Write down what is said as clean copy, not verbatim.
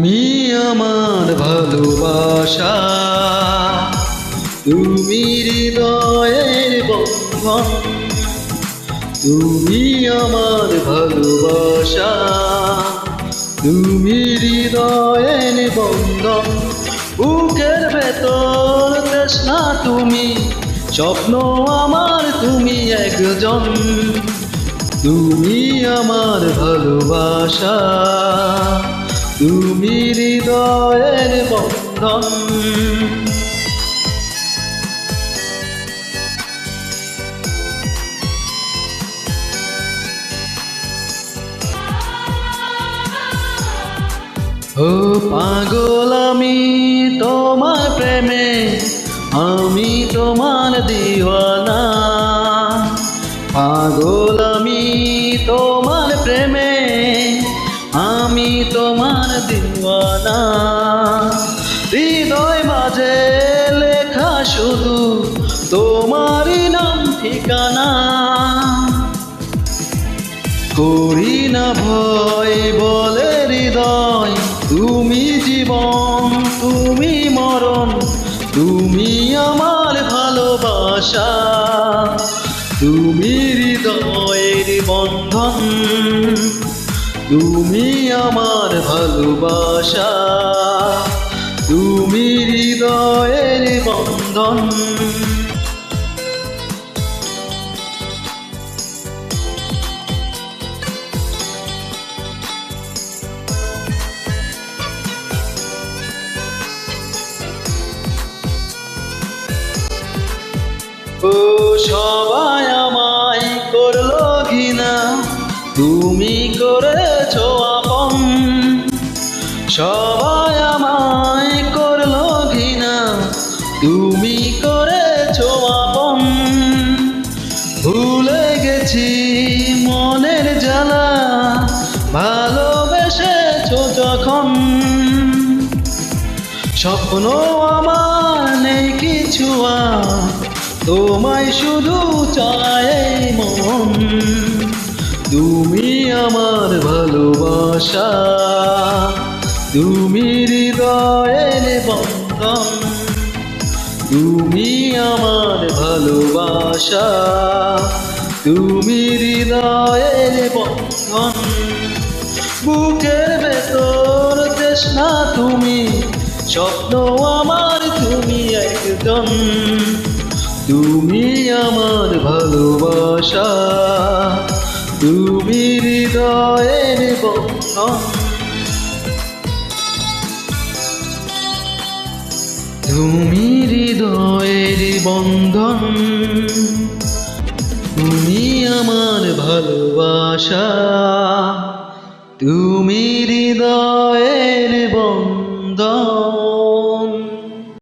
তুমি আমার ভালোবাসা, তুমি হৃদয়ের বন্ধন। তুমি আমার ভালোবাসা, তুমি হৃদয়ের বন্ধন। বুকের ভেতর তৃষ্ণা তুমি, স্বপ্ন আমার তুমি একজন। তুমি আমার ভালোবাসা, তুমি হৃদয়ের বন্ধন। ও পাগল আমি তোমার প্রেমে, আমি তোমার দিওয়ানা। পাগল আমি তোমার প্রেমে, আমি তোমার দিওয়ানা। হৃদয় মাঝে লেখা শুধু তোমারই নাম ঠিকানা। করি না ভয় বলে হৃদয়, তুমি জীবন তুমি মরণ। তুমি আমার ভালোবাসা, তুমি হৃদয়ের বন্ধন। তুমি আমার ভালোবাসা, তুমি হৃদয়ের বন্ধন। ও সবাই আমায় করলো ঘৃণা, তুমি করেছো আপন। সবাই আমায় করলো ঘৃণা, তুমি করেছো আপন। ভুলে গেছি মনের জ্বালা, ভালোবেসেছো যখন। স্বপ্ন আমার নেই কিছু আর, তোমায় শুধু চায় মন। তুমি আমার ভালোবাসা, তুমি হৃদয়ের বন্ধন। তুমি আমার ভালোবাসা, তুমি হৃদয়ের বন্ধন। বুকের ভেতর তৃষ্ণা তুমি, স্বপ্ন আমার তুমি একজন। তুমি আমার ভালোবাসা, তুমি হৃদয়ের বন্ধন। তুমি হৃদয়ের বন্ধন, তুমি আমার ভালোবাসা, তুমি হৃদয়ের বন্ধন।